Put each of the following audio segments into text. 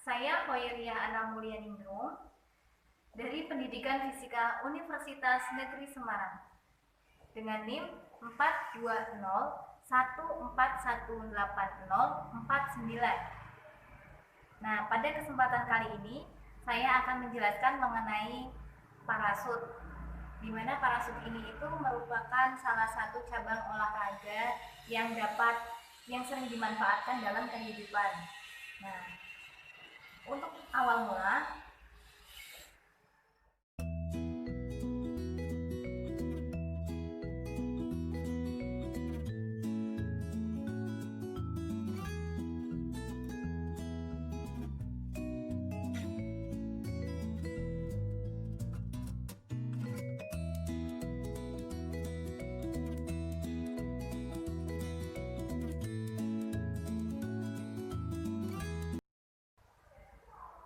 Saya Hoiria Ana Mulyaningrum dari Pendidikan Fisika Universitas Negeri Semarang dengan NIM 42014180049. Nah, pada kesempatan kali ini saya akan menjelaskan mengenai parasut, di mana parasut ini itu merupakan salah satu cabang olahraga yang sering dimanfaatkan dalam kehidupan. Nah, untuk awal mula,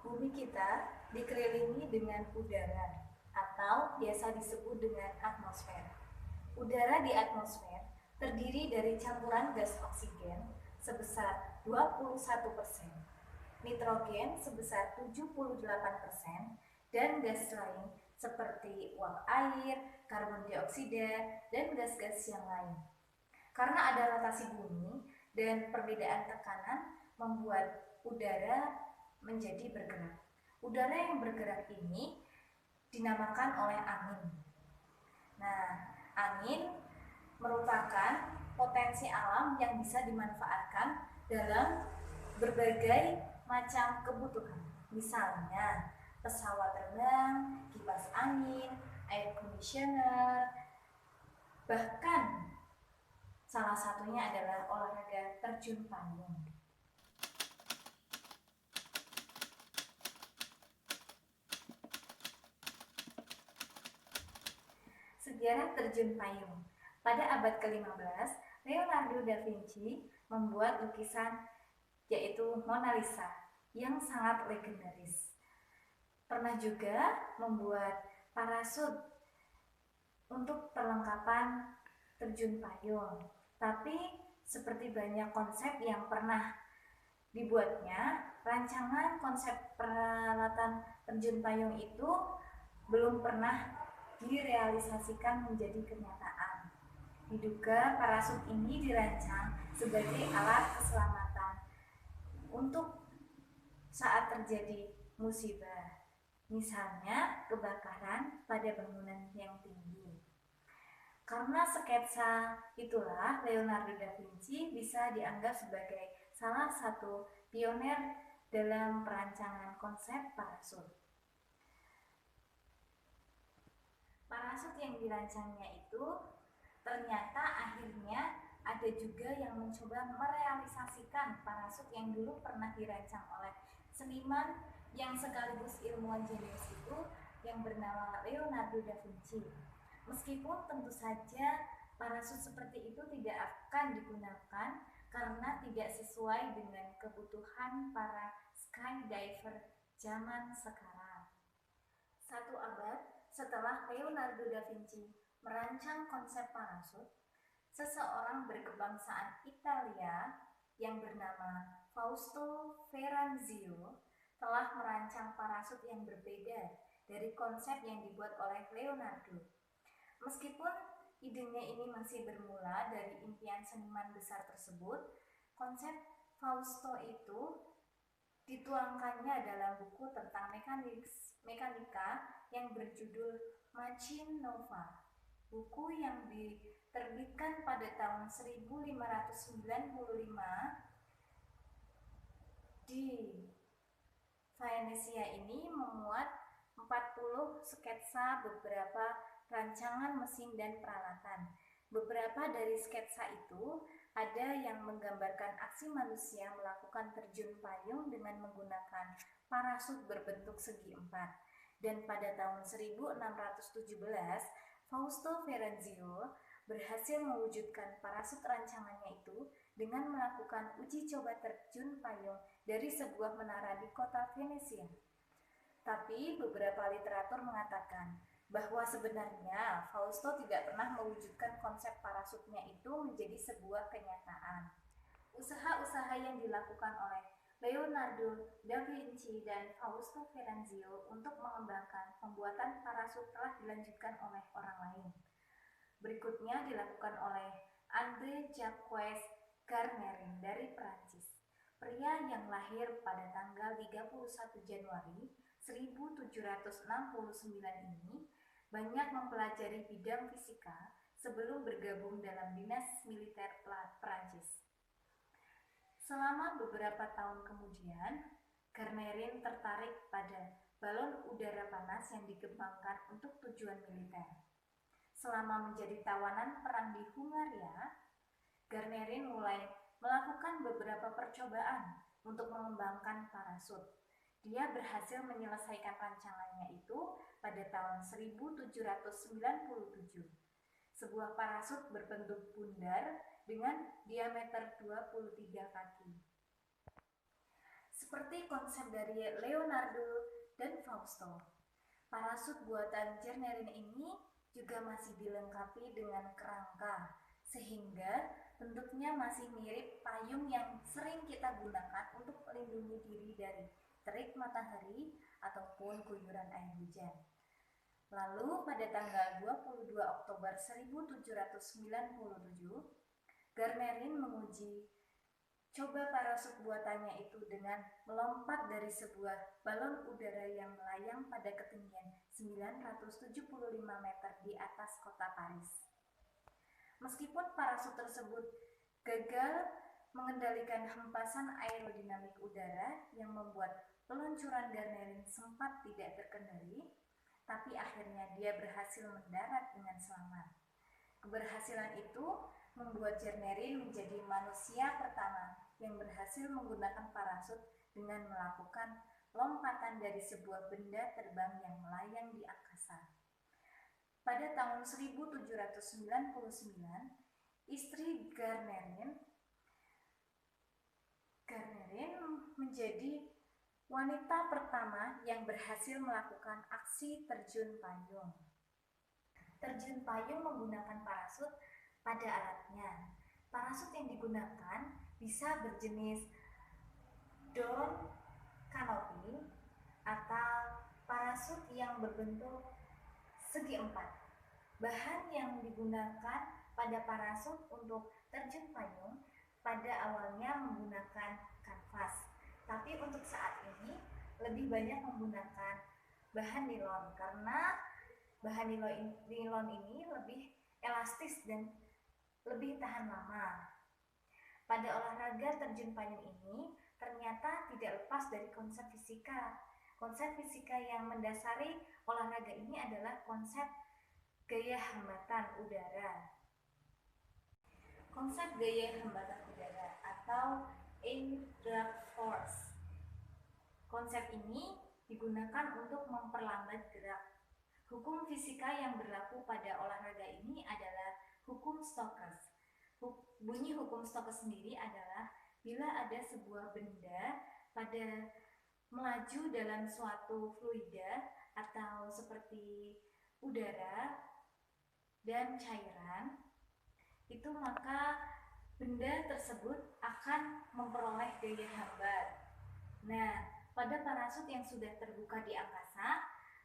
bumi kita dikelilingi dengan udara atau biasa disebut dengan atmosfer. Udara di atmosfer terdiri dari campuran gas oksigen sebesar 21%, nitrogen sebesar 78%, dan gas lain seperti uap air, karbon dioksida, dan gas-gas yang lain. Karena ada rotasi bumi dan perbedaan tekanan membuat udara menjadi bergerak. Udara yang bergerak ini dinamakan oleh angin. Nah, angin merupakan potensi alam yang bisa dimanfaatkan dalam berbagai macam kebutuhan. Misalnya, pesawat terbang, kipas angin, air conditioner, bahkan salah satunya adalah olahraga terjun payung. Sejarah terjun payung. Pada abad ke-15, Leonardo da Vinci membuat lukisan yaitu Mona Lisa yang sangat legendaris. Pernah juga membuat parasut untuk perlengkapan terjun payung. Tapi seperti banyak konsep yang pernah dibuatnya, rancangan konsep peralatan terjun payung itu belum pernah direalisasikan menjadi kenyataan. Diduga parasut ini dirancang sebagai alat keselamatan untuk saat terjadi musibah, misalnya kebakaran pada bangunan yang tinggi. Karena sketsa itulah Leonardo da Vinci bisa dianggap sebagai salah satu pioner dalam perancangan konsep parasut. Parasut yang dirancangnya itu ternyata akhirnya ada juga yang mencoba merealisasikan parasut yang dulu pernah dirancang oleh seniman yang sekaligus ilmuwan jenius itu yang bernama Leonardo da Vinci. Meskipun tentu saja parasut seperti itu tidak akan digunakan karena tidak sesuai dengan kebutuhan para skydiver zaman sekarang. Satu abad setelah Leonardo da Vinci merancang konsep parasut, seseorang berkebangsaan Italia yang bernama Fausto Ferranzio telah merancang parasut yang berbeda dari konsep yang dibuat oleh Leonardo. Meskipun idenya ini masih bermula dari impian seniman besar tersebut, konsep Fausto itu dituangkannya dalam buku tentang mekanika yang berjudul Machine Nova. Buku yang diterbitkan pada tahun 1595 di Venesia ini memuat 40 sketsa beberapa rancangan mesin dan peralatan. Beberapa dari sketsa itu ada yang menggambarkan aksi manusia melakukan terjun payung dengan menggunakan parasut berbentuk segi empat. Dan pada tahun 1617, Fausto Ferranzio berhasil mewujudkan parasut rancangannya itu dengan melakukan uji coba terjun payung dari sebuah menara di kota Venesia. Tapi beberapa literatur mengatakan bahwa sebenarnya Fausto tidak pernah mewujudkan konsep parasutnya itu menjadi sebuah kenyataan. Usaha-usaha yang dilakukan oleh Leonardo da Vinci dan Fausto Veranzio untuk mengembangkan pembuatan parasut telah dilanjutkan oleh orang lain. Berikutnya dilakukan oleh André Jacques Garnerin dari Prancis. Pria yang lahir pada tanggal 31 Januari 1769 ini banyak mempelajari bidang fisika sebelum bergabung dalam dinas militer Prancis. Selama beberapa tahun kemudian, Garnerin tertarik pada balon udara panas yang dikembangkan untuk tujuan militer. Selama menjadi tawanan perang di Hungaria, Garnerin mulai melakukan beberapa percobaan untuk mengembangkan parasut. Dia berhasil menyelesaikan rancangannya itu pada tahun 1797. Sebuah parasut berbentuk bundar dengan diameter 23 kaki. Seperti konsep dari Leonardo dan Fausto, parasut buatan Garnerin ini juga masih dilengkapi dengan kerangka, sehingga bentuknya masih mirip payung yang sering kita gunakan untuk melindungi diri dari terik matahari ataupun guyuran air hujan. Lalu pada tanggal 22 Oktober 1797, Garnerin menguji coba parasut buatannya itu dengan melompat dari sebuah balon udara yang melayang pada ketinggian 975 meter di atas kota Paris. Meskipun parasut tersebut gagal mengendalikan hempasan aerodinamik udara yang membuat peluncuran Garnerin sempat tidak terkendali, tapi akhirnya dia berhasil mendarat dengan selamat. Keberhasilan itu membuat Garnerin menjadi manusia pertama yang berhasil menggunakan parasut dengan melakukan lompatan dari sebuah benda terbang yang melayang di angkasa. Pada tahun 1799, istri Garnerin menjadi wanita pertama yang berhasil melakukan aksi terjun payung. Terjun payung menggunakan parasut pada alatnya. Parasut yang digunakan bisa berjenis down canopy atau parasut yang berbentuk segi empat. Bahan yang digunakan pada parasut untuk terjun payung pada awalnya menggunakan kanvas, tapi untuk saat ini lebih banyak menggunakan bahan nilon karena bahan nilon ini lebih elastis dan lebih tahan lama. Pada olahraga terjun payung ini ternyata tidak lepas dari konsep fisika. Konsep fisika yang mendasari olahraga ini adalah konsep gaya hambatan udara. Konsep gaya hambatan udara atau air drag force. Konsep ini digunakan untuk memperlambat gerak. Hukum fisika yang berlaku pada olahraga ini adalah hukum Stokes. Bunyi hukum Stokes sendiri adalah bila ada sebuah benda pada melaju dalam suatu fluida atau seperti udara dan cairan, itu maka benda tersebut akan memperoleh gaya hambat. Nah, pada parasut yang sudah terbuka di angkasa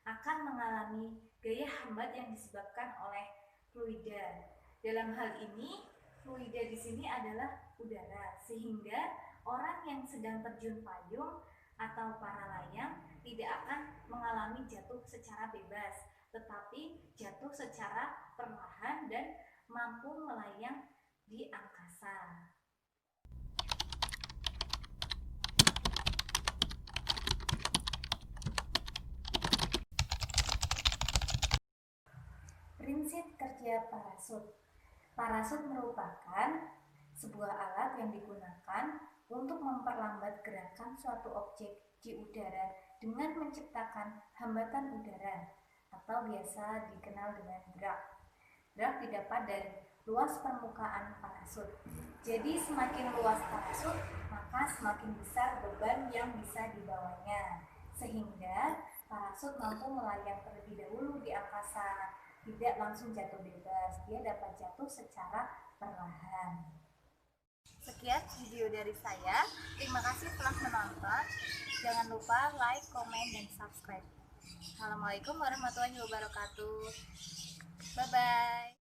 akan mengalami gaya hambat yang disebabkan oleh fluida. Dalam hal ini, fluida di sini adalah udara, sehingga orang yang sedang terjun payung atau para layang tidak akan mengalami jatuh secara bebas, tetapi jatuh secara perlahan dan mampu melayang di angkasa. Prinsip kerja parasut. Parasut merupakan sebuah alat yang digunakan untuk memperlambat gerakan suatu objek di udara dengan menciptakan hambatan udara atau biasa dikenal dengan drag. Drag didapat dari luas permukaan parasut. Jadi semakin luas parasut, maka semakin besar beban yang bisa dibawanya, sehingga parasut mampu melayang terlebih dahulu di angkasa, tidak langsung jatuh bebas, dia dapat jatuh secara perlahan. Sekian video dari saya. Terima kasih telah menonton. Jangan lupa like, komen, dan subscribe. Assalamualaikum warahmatullahi wabarakatuh. Bye-bye.